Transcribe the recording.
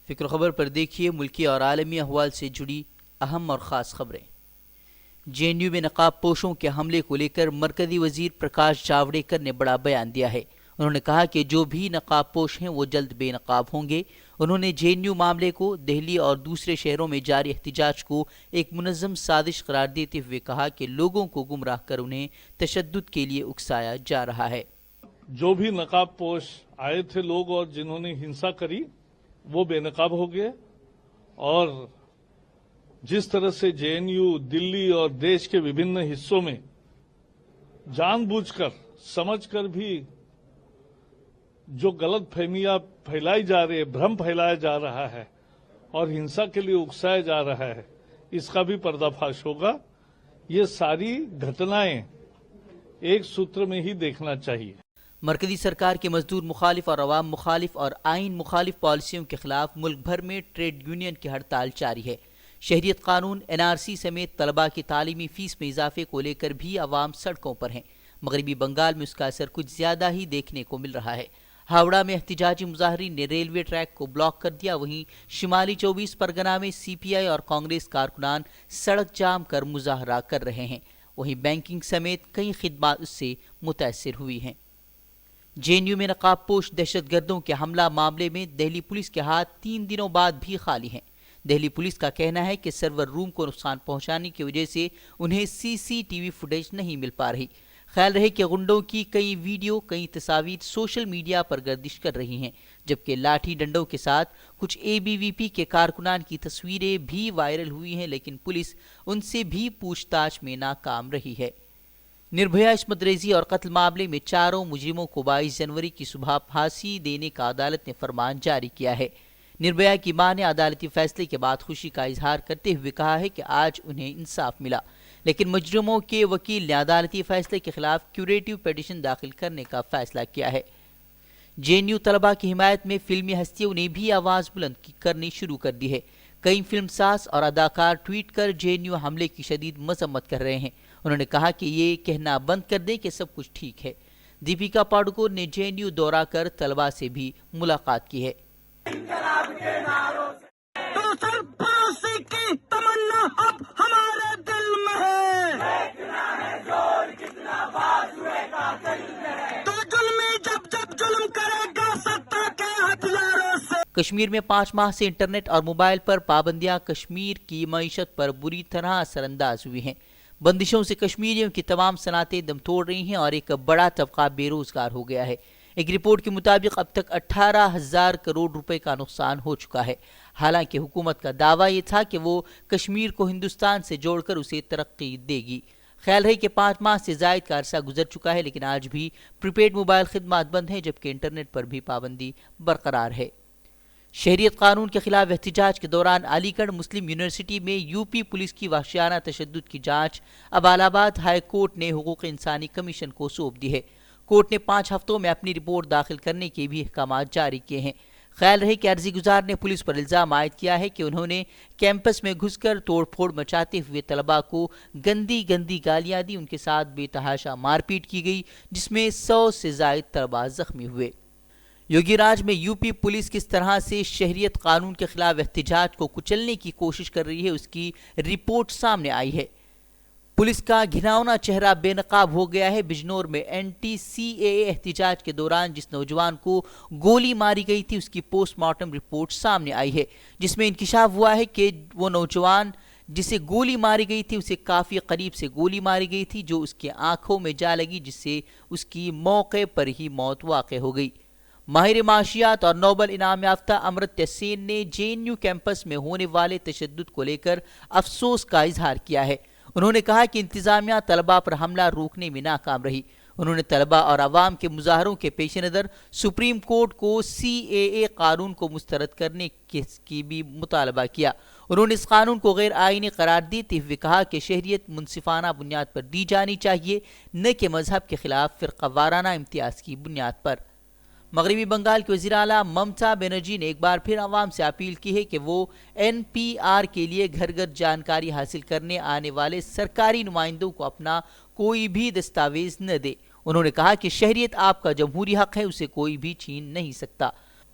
فکر خبر پر دیکھیے ملکی اور عالمی احوال سے جڑی اہم اور خاص خبریں۔ جے این یو میں نقاب پوشوں کے حملے کو لے کر مرکزی وزیر پرکاش جاوڈیکر نے بڑا بیان دیا ہے۔ انہوں نے کہا کہ جو بھی نقاب پوش ہیں وہ جلد بے نقاب ہوں گے۔ انہوں نے جے این یو معاملے کو دہلی اور دوسرے شہروں میں جاری احتجاج کو ایک منظم سازش قرار دیتے ہوئے کہا کہ لوگوں کو گمراہ کر انہیں تشدد کے لیے اکسایا جا رہا ہے۔ جو بھی نقاب پوش آئے تھے لوگ اور جنہوں نے ہنسا کری وہ بے نقاب ہو گئے، اور جس طرح سے جے این یو دلی اور دیش کے وبھن حصوں میں جان بوجھ کر سمجھ کر بھی جو غلط فہمیاں پھیلائی جا رہی ہے، بھرم پھیلایا جا رہا ہے اور ہنسا کے لیے اکسایا جا رہا ہے، اس کا بھی پردہ فاش ہوگا۔ یہ ساری گھٹنائیں ایک سوتر میں ہی دیکھنا چاہیے۔ مرکزی سرکار کے مزدور مخالف اور عوام مخالف اور آئین مخالف پالیسیوں کے خلاف ملک بھر میں ٹریڈ یونین کی ہڑتال جاری ہے۔ شہریت قانون این آر سی سمیت طلباء کی تعلیمی فیس میں اضافے کو لے کر بھی عوام سڑکوں پر ہیں۔ مغربی بنگال میں اس کا اثر کچھ زیادہ ہی دیکھنے کو مل رہا ہے۔ ہاوڑہ میں احتجاجی مظاہرین نے ریلوے ٹریک کو بلاک کر دیا، وہیں شمالی 24 پرگنہ میں سی پی آئی اور کانگریس کارکنان سڑک جام کر مظاہرہ کر رہے ہیں۔ وہیں بینکنگ سمیت کئی خدمات اس سے متاثر ہوئی ہیں۔ جے این یو میں نقاب پوش دہشت گردوں کے حملہ معاملے میں دہلی پولیس کے ہاتھ 3 دنوں بعد بھی خالی ہیں۔ دہلی پولیس کا کہنا ہے کہ سرور روم کو نقصان پہنچانے کی وجہ سے انہیں سی سی ٹی وی فوٹیج نہیں مل پا رہی۔ خیال رہے کہ غنڈوں کی کئی ویڈیو، کئی تصاویر سوشل میڈیا پر گردش کر رہی ہیں، جبکہ لاٹھی ڈنڈوں کے ساتھ کچھ اے بی وی پی کے کارکنان کی تصویریں بھی وائرل ہوئی ہیں، لیکن پولیس ان سے بھی پوچھ تاچھ میں ناکام رہی ہے۔ نربھیا عصمت ریزی اور قتل معاملے میں چاروں مجرموں کو 22 جنوری کی صبح پھانسی دینے کا عدالت نے فرمان جاری کیا ہے۔ نربھیا کی ماں نے عدالتی فیصلے کے بعد خوشی کا اظہار کرتے ہوئے کہا ہے کہ آج انہیں انصاف ملا، لیکن مجرموں کے وکیل نے عدالتی فیصلے کے خلاف کیوریٹو پیٹیشن داخل کرنے کا فیصلہ کیا ہے۔ جے این یو طلباء کی حمایت میں فلمی ہستیوں نے بھی آواز بلند کرنی شروع کر دی ہے۔ کئی فلم ساز اور اداکار ٹویٹ کر جے این یو حملے کی شدید مذمت کر رہے ہیں۔ انہوں نے کہا کہ یہ کہنا بند کر دیں کہ سب کچھ ٹھیک ہے۔ دیپیکا پاڈوکون نے جے این یو دورہ کر طلباء سے بھی ملاقات کی ہے۔ کشمیر میں 5 ماہ سے انٹرنیٹ اور موبائل پر پابندیاں کشمیر کی معیشت پر بری طرح اثر انداز ہوئی ہیں۔ بندشوں سے کشمیریوں کی تمام صنعتیں دم توڑ رہی ہیں اور ایک بڑا طبقہ بے روزگار ہو گیا ہے۔ ایک رپورٹ کے مطابق اب تک 18,000 کروڑ روپے کا نقصان ہو چکا ہے۔ حالانکہ حکومت کا دعویٰ یہ تھا کہ وہ کشمیر کو ہندوستان سے جوڑ کر اسے ترقی دے گی۔ خیال ہے کہ 5 ماہ سے زائد کا عرصہ گزر چکا ہے، لیکن آج بھی پری پیڈ موبائل خدمات بند ہیں، جبکہ انٹرنیٹ پر بھی پابندی برقرار ہے۔ شہریت قانون کے خلاف احتجاج کے دوران علی گڑھ مسلم یونیورسٹی میں یو پی پولیس کی وحشیانہ تشدد کی جانچ اب الہ آباد ہائی کورٹ نے حقوق انسانی کمیشن کو سونپ دی ہے۔ کورٹ نے 5 ہفتوں میں اپنی رپورٹ داخل کرنے کے بھی احکامات جاری کیے ہیں۔ خیال رہے کہ عرضی گزار نے پولیس پر الزام عائد کیا ہے کہ انہوں نے کیمپس میں گھس کر توڑ پھوڑ مچاتے ہوئے طلباء کو گندی گالیاں دی، ان کے ساتھ بے تحاشا مار پیٹ کی گئی، جس میں 100 سے زائد طلباء زخمی ہوئے۔ یوگی راج میں یو پی پولیس کس طرح سے شہریت قانون کے خلاف احتجاج کو کچلنے کی کوشش کر رہی ہے، اس کی رپورٹ سامنے آئی ہے۔ پولیس کا گھناؤنا چہرہ بے نقاب ہو گیا ہے۔ بجنور میں اینٹی سی اے اے احتجاج کے دوران جس نوجوان کو گولی ماری گئی تھی، اس کی پوسٹ مارٹم رپورٹ سامنے آئی ہے، جس میں انکشاف ہوا ہے کہ وہ نوجوان جسے گولی ماری گئی تھی اسے کافی قریب سے گولی ماری گئی تھی، جو اس کے آنکھوں میں جا لگی، جس سے اس کی موقع پر ہی موت واقع ہو گئی۔ ماہر معاشیات اور نوبل انعام یافتہ امرتیہ سین نے جے این یو کیمپس میں ہونے والے تشدد کو لے کر افسوس کا اظہار کیا ہے۔ انہوں نے کہا کہ انتظامیہ طلباء پر حملہ روکنے میں ناکام رہی۔ انہوں نے طلباء اور عوام کے مظاہروں کے پیش نظر سپریم کورٹ کو سی اے اے قانون کو مسترد کرنے کی بھی مطالبہ کیا۔ انہوں نے اس قانون کو غیر آئینی قرار دیتے ہوئے کہا کہ شہریت منصفانہ بنیاد پر دی جانی چاہیے، نہ کہ مذہب کے خلاف فرقہ وارانہ امتیاز کی بنیاد پر۔ مغربی بنگال کے وزیر اعلیٰ ممتا بنرجی نے ایک بار پھر عوام سے اپیل کی ہے کہ وہ این پی آر کے لیے گھر گھر جانکاری حاصل کرنے آنے والے سرکاری نمائندوں کو اپنا کوئی بھی دستاویز نہ دے۔ انہوں نے کہا کہ شہریت آپ کا جمہوری حق ہے، اسے کوئی بھی چھین نہیں سکتا۔